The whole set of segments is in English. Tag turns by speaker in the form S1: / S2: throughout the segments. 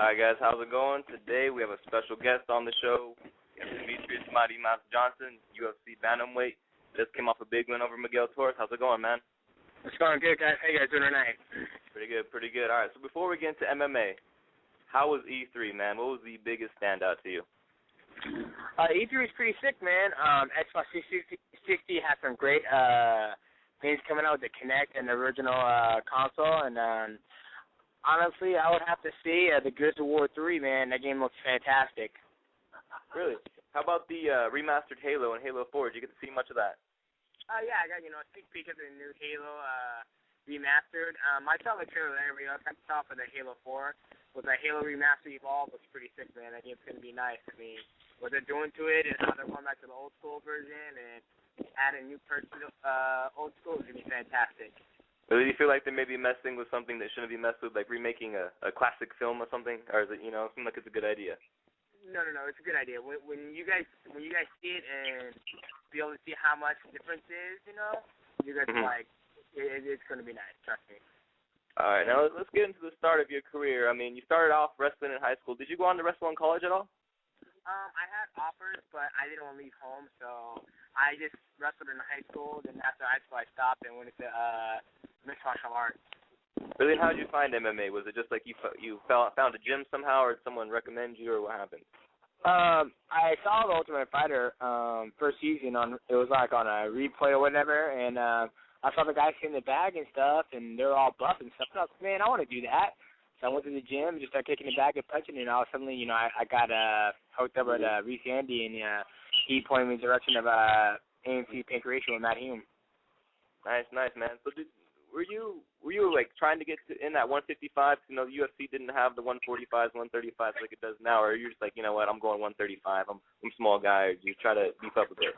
S1: Hi guys, how's it going? Today we have a special guest on the show. We have Demetrius Mighty Mouse Johnson, UFC bantamweight. Just came off a big win over Miguel Torres. How's it going, man?
S2: It's going good, guys. How you guys doing tonight?
S1: Pretty good, pretty good. All right, so before we get into MMA, how was E3, man? What was the biggest standout to you?
S2: E3 is pretty sick, man. Xbox 360 has some great things coming out with the Kinect and the original console, and honestly, I would have to say the Gears of War 3, man. That game looks fantastic.
S1: Really? How about the remastered Halo and Halo 4? Did you get to see much of that?
S2: Yeah, I got, a sneak peek of the new Halo remastered. I saw the trailer there, but, I saw for the Halo 4. With the Halo remaster Evolve, looks pretty sick, man. That game's going to be nice. I mean, what they're doing to it and how they're going back to the old school version and adding new parts to the old school is going to be fantastic.
S1: But do you feel like they may be messing with something that shouldn't be messed with, like remaking a classic film or something? Or is it, it seems like it's a good idea?
S2: No, it's a good idea. When you guys see it and be able to see how much difference is, you guys are like, it's going to be nice. Trust me.
S1: All right, now let's get into the start of your career. I mean, you started off wrestling in high school. Did you go on to wrestle in college at all?
S2: I had offers, but I didn't want to leave home, so I just wrestled in high school. Then after high school, I stopped and went into mixed martial arts.
S1: Really? How did you find MMA? Was it just like you found a gym somehow, or did someone recommend you, or what happened?
S2: I saw the Ultimate Fighter first season it was like on a replay or whatever, and I saw the guys in the bag and stuff, and they're all buff and stuff. And I was like, man, I want to do that. So I went to the gym, just started kicking the bag and punching, and all suddenly, I got hooked up with Reese Andy, and he pointed me in the direction of AMC Pancration with Matt Hume. Nice,
S1: man. So were you like trying to get in that 155? The UFC didn't have the 145s, 135s like it does now, or you're just like, you know what, I'm going 135. I'm a small guy. Or do you try to beef up a bit?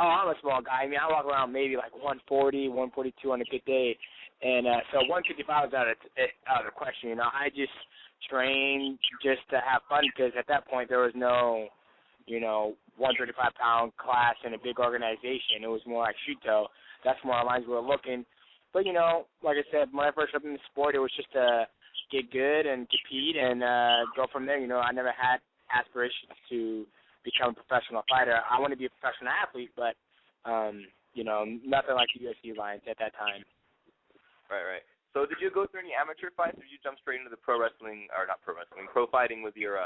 S2: Oh, I'm a small guy. I mean, I walk around maybe like 140, 142 on a good day. And so 155 is out of the question. I just trained just to have fun because at that point there was no, 135-pound class in a big organization. It was more like Shuto. That's more our lines we were looking. But, like I said, when I first jumped in the sport, it was just to get good and compete and go from there. I never had aspirations to become a professional fighter. I want to be a professional athlete, but, nothing like the UFC lines at that time.
S1: Right. So did you go through any amateur fights, or did you jump straight into the pro fighting with your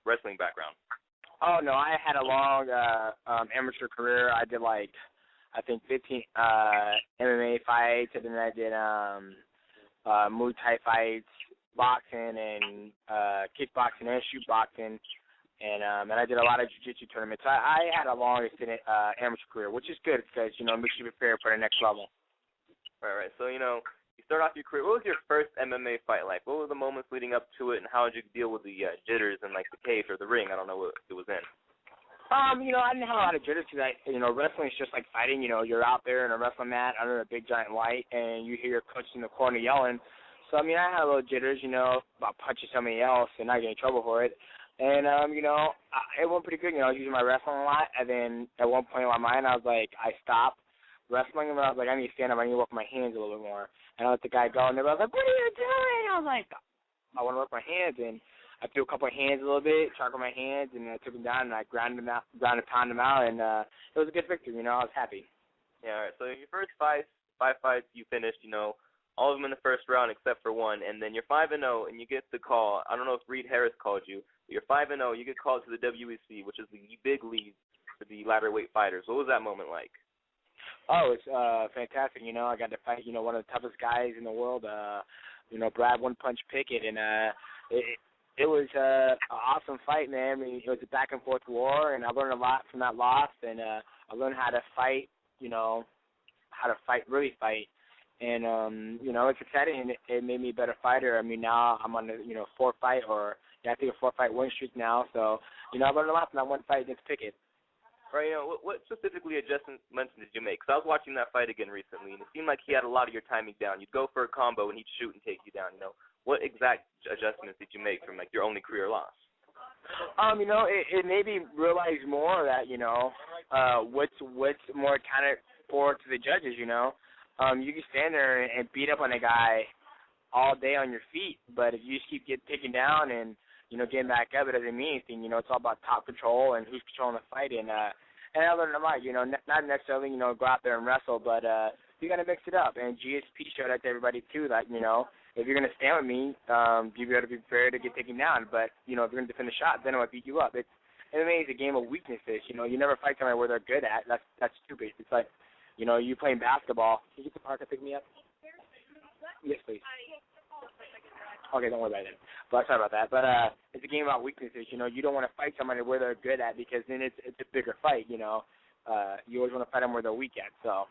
S1: wrestling background?
S2: Oh, no, I had a long amateur career. I did, 15 MMA fights, and then I did Muay Thai fights, boxing, and kickboxing and shoot boxing. And I did a lot of jiu-jitsu tournaments. I had a long amateur career, which is good because, it makes you prepare for the next level.
S1: Right. So, you start off your career. What was your first MMA fight like? What were the moments leading up to it, and how did you deal with the jitters and, the cage or the ring? I don't know what it was in.
S2: I didn't have a lot of jitters because, wrestling is just like fighting. You're out there in a wrestling mat under a big giant light, and you hear your coach in the corner yelling. So, I had a little jitters, about punching somebody else and not getting in trouble for it. And, it went pretty good. I was using my wrestling a lot, and then at one point in my mind, I was like, I stopped wrestling, and I was like, I need to stand up. I need to work my hands a little bit more. And I let the guy go, and they were like, what are you doing? I was like, I want to work my hands. And I threw a couple of hands a little bit, charcoal my hands, and I took them down, and I ground and pounded them out, and it was a good victory. I was happy.
S1: Yeah, all right. So your first five fights you finished, all of them in the first round except for one, and then you're 5-0, and you get the call. I don't know if Reed Harris called you, but you're 5-0. You get called to the WEC, which is the big league for the lighter weight fighters. What was that moment like?
S2: Oh, it's fantastic. I got to fight, one of the toughest guys in the world, Brad One Punch Pickett, and it was an awesome fight, man. I mean, it was a back-and-forth war, and I learned a lot from that loss, and I learned how to fight, really fight. And, it's exciting, and it made me a better fighter. I mean, now I'm on a, 4-fight or, I think a 4-fight win streak now, so, I learned a lot from that one fight against Pickett.
S1: Right, what specifically adjustments did you make? Because I was watching that fight again recently, and it seemed like he had a lot of your timing down. You'd go for a combo, and he'd shoot and take you down. What exact adjustments did you make from your only career loss?
S2: It made me realize more that what's more accounted for to the judges. You can stand there and beat up on a guy all day on your feet. But if you just keep getting taken down and, getting back up, it doesn't mean anything. It's all about top control and who's controlling the fight. And I learned a lot, not necessarily, go out there and wrestle, but you got to mix it up. And GSP showed that to everybody, too, that, if you're going to stand with me, you got to be prepared to get taken down. But, if you're going to defend a shot, then I'm going to beat you up. MMA is a game of weaknesses. You never fight somebody where they're good at. That's stupid. It's like, you playing basketball. Can you get the park to pick me up? Yes, please. Okay, don't worry about it. But sorry about that. But it's a game about weaknesses. You don't want to fight somebody where they're good at because then it's a bigger fight. You always want to fight them where they're weak at. So.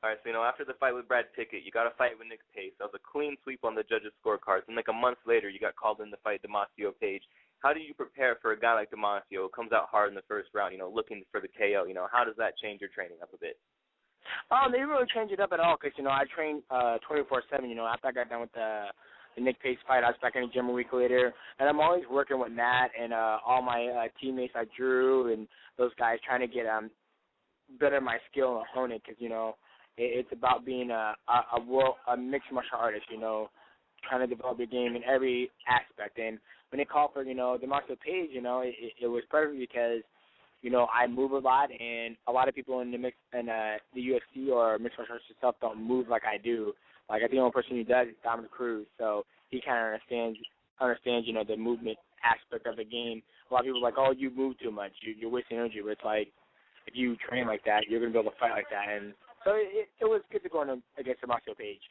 S1: All right, so, after the fight with Brad Pickett, you got a fight with Nick Pace. That was a clean sweep on the judges' scorecards. And, a month later, you got called in to fight Demetrius Page. How do you prepare for a guy like Demetrius who comes out hard in the first round, looking for the KO? How does that change your training up a bit?
S2: They didn't really change it up at all because, I trained 24/7. After I got done with the Nick Pace fight, I was back in the gym a week later. And I'm always working with Matt and all my teammates like Drew and those guys trying to get better my skill and hone it because, it's about being a mixed martial artist, trying to develop your game in every aspect. And when they called for, Demetrius Page, it was perfect because, I move a lot, and a lot of people in the UFC or mixed martial arts itself don't move like I do. Like, I think the only person who does is Dominic Cruz, so he kind of understands, the movement aspect of the game. A lot of people are like, oh, you move too much, you're wasting energy, but it's like, if you train like that, you're going to be able to fight like that. And so it was good to go against Demetrius Page.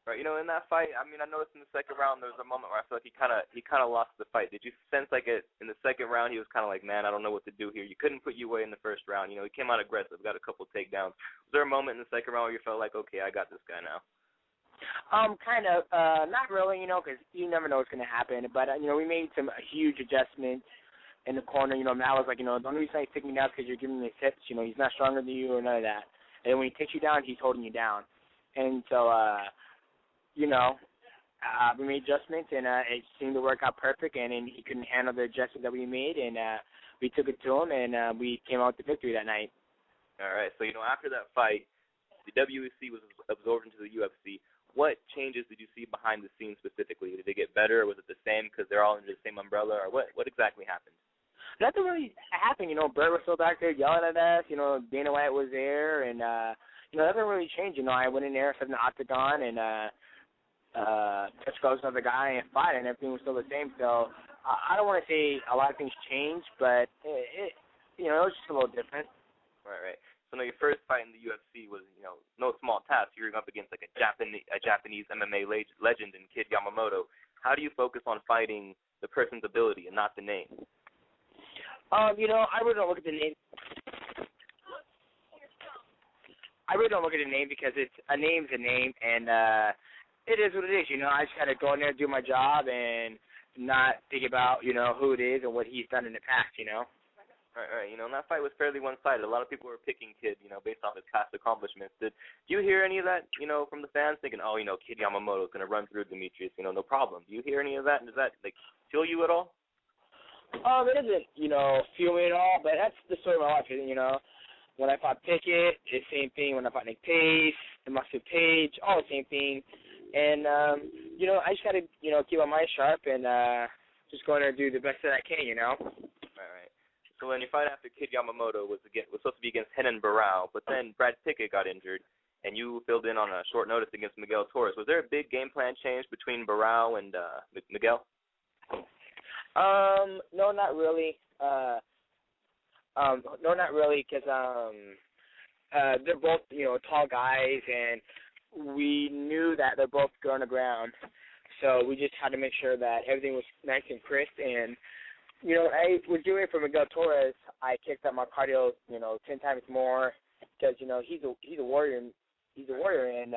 S1: Right, in that fight, I noticed in the second round there was a moment where I felt like he kind of lost the fight. Did you sense like in the second round he was kind of like, man, I don't know what to do here. You couldn't put you away in the first round. He came out aggressive, got a couple takedowns. Was there a moment in the second round where you felt like, okay, I got this guy now?
S2: Kind of, not really, because you never know what's going to happen. But, we made some huge adjustments in the corner. Matt was like, the only reason he's taking me down is because you're giving me tips. He's not stronger than you or none of that. And when he takes you down, he's holding you down. And so, we made adjustments, and it seemed to work out perfect, and he couldn't handle the adjustments that we made, and we took it to him, and we came out with the victory that night.
S1: All right, so, after that fight, the WEC was absorbed into the UFC. What changes did you see behind the scenes specifically? Did they get better, or was it the same because they're all under the same umbrella, or what exactly happened?
S2: Nothing really happened. Bert was still back there yelling at us. Dana White was there, and, nothing really changed. I went in there, sat in the octagon, and touched gloves with the guy and fought, and everything was still the same. So I don't want to say a lot of things changed, but it was just a little different.
S1: Right. So your first fight in the UFC was, no small task. You're up against like a Japanese MMA legend in Kid Yamamoto. How do you focus on fighting the person's ability and not the name?
S2: I really don't look at the name. I really don't look at the name because a name's a name, and it is what it is. I just got to go in there, do my job, and not think about, who it is and what he's done in the past,
S1: Right. And that fight was fairly one-sided. A lot of people were picking Kid, based off his past accomplishments. Did you hear any of that, from the fans thinking, oh, Kid Yamamoto's going to run through Demetrius, no problem? Do you hear any of that? And does that, fuel you at all?
S2: It doesn't, fuel me at all, but that's the story of my life, When I fought Pickett, it's the same thing. When I fought Nick Pace, Demetrius Page, all the same thing. And, I just got to, keep my mind sharp and just go in there and do the best that I can,
S1: Right. So when your fight after Kid Yamamoto was supposed to be against Renan Barão, but then Brad Pickett got injured, and you filled in on a short notice against Miguel Torres. Was there a big game plan change between Barão and Miguel?
S2: No, not really. No, not really, because they're both, tall guys, and we knew that they're both going to ground. So we just had to make sure that everything was nice and crisp. And, I was doing it for Miguel Torres. I kicked up my cardio, 10 times more because, he's a warrior. He's a warrior, and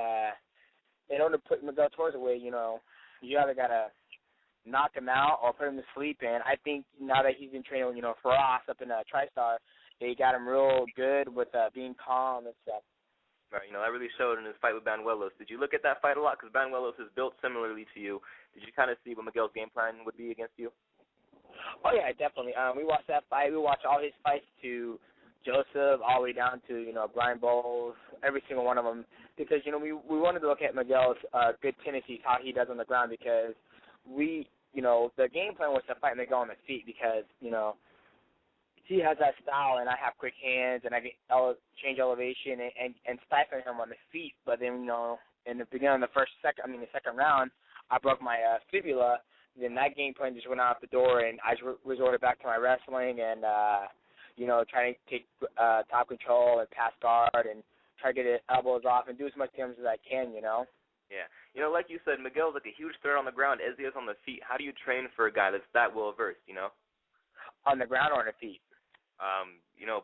S2: in order to put Miguel Torres away, you either got to knock him out or put him to sleep. And I think now that he's been training, Faraz up in TriStar, they got him real good with being calm and stuff.
S1: Right, that really showed in his fight with Banuelos. Did you look at that fight a lot? Because Banuelos is built similarly to you. Did you kind of see what Miguel's game plan would be against you?
S2: Oh, yeah, definitely. We watched that fight. We watched all his fights to Joseph, all the way down to, Brian Bowles, every single one of them, because, we wanted to look at Miguel's good tendencies, how he does on the ground, because the game plan was to fight Miguel on the feet because, he has that style and I have quick hands and I can change elevation and stifle him on the feet. But then, in the beginning of the second round, I broke my fibula. Then that game plan just went out the door and I resorted back to my wrestling and, trying to take top control and pass guard and try to get his elbows off and do as much damage as I can,
S1: Yeah. Like you said, Miguel's like a huge threat on the ground as he is on the feet. How do you train for a guy that's that well-versed,
S2: On the ground or on the feet?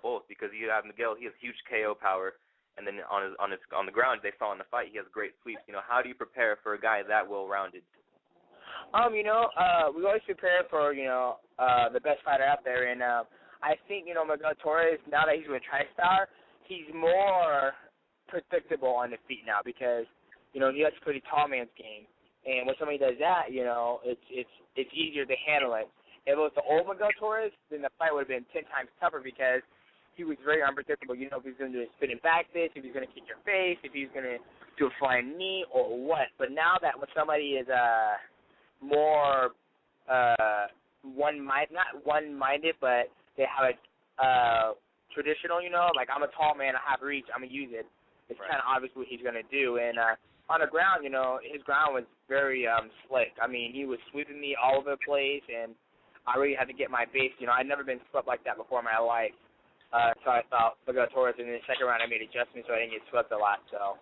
S1: Both, because you have Miguel, he has huge KO power, and then on the ground, they saw in the fight, he has great sweeps. How do you prepare for a guy that well-rounded?
S2: We always prepare for, the best fighter out there, and I think, Miguel Torres, now that he's with TriStar, he's more predictable on the feet now because, he has a pretty tall man's game, and when somebody does that, it's easier to handle it. If it was the old Miguel Torres, then the fight would have been 10 times tougher because he was very unpredictable. If he's going to do a spinning back fist, if he's going to kick your face, if he's going to do a flying knee or what. But now that when somebody is more not one-minded, but they have a traditional, like I'm a tall man, I have reach, I'm going to use it. It's kind of obvious what he's going to do. And on the ground, his ground was very slick. I mean, he was sweeping me all over the place, and I really had to get my base. I'd never been swept like that before in my life. So I thought Miguel Torres, and in the second round I made adjustments so I didn't get swept a lot. So.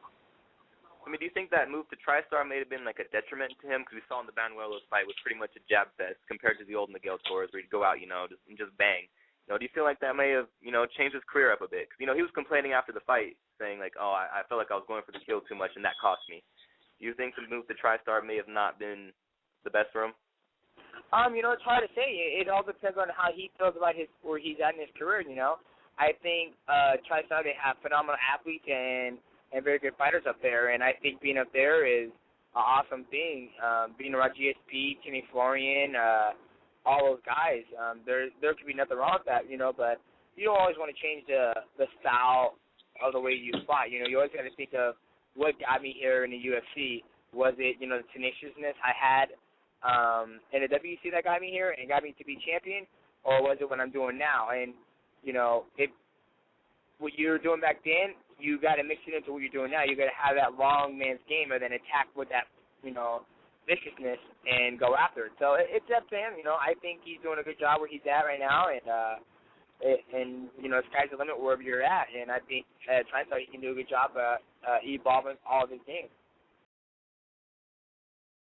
S1: Do you think that move to TriStar may have been like a detriment to him? Because we saw in the Banuelos fight was pretty much a jab fest compared to the old Miguel Torres where he'd go out, just bang. Do you feel like that may have, changed his career up a bit? Because, he was complaining after the fight saying like, oh, I felt like I was going for the kill too much and that cost me. Do you think the move to TriStar may have not been the best for him?
S2: It's hard to say. It all depends on how he feels about where he's at in his career, I think TriStar, they have phenomenal athletes and very good fighters up there, and I think being up there is an awesome thing. Being around GSP, Timmy Florian, all those guys, there could be nothing wrong with that, but you don't always want to change the style of the way you fight. You always got to think of what got me here in the UFC. Was it, the tenaciousness I had in the WC that got me here and got me to be champion, or was it what I'm doing now? And, if what you were doing back then, you got to mix it into what you're doing now. You got to have that long man's game and then attack with that, viciousness and go after it. So it's up to him. I think he's doing a good job where he's at right now, and sky's the limit wherever you're at. And I think at TriStar he can do a good job evolving all of his games.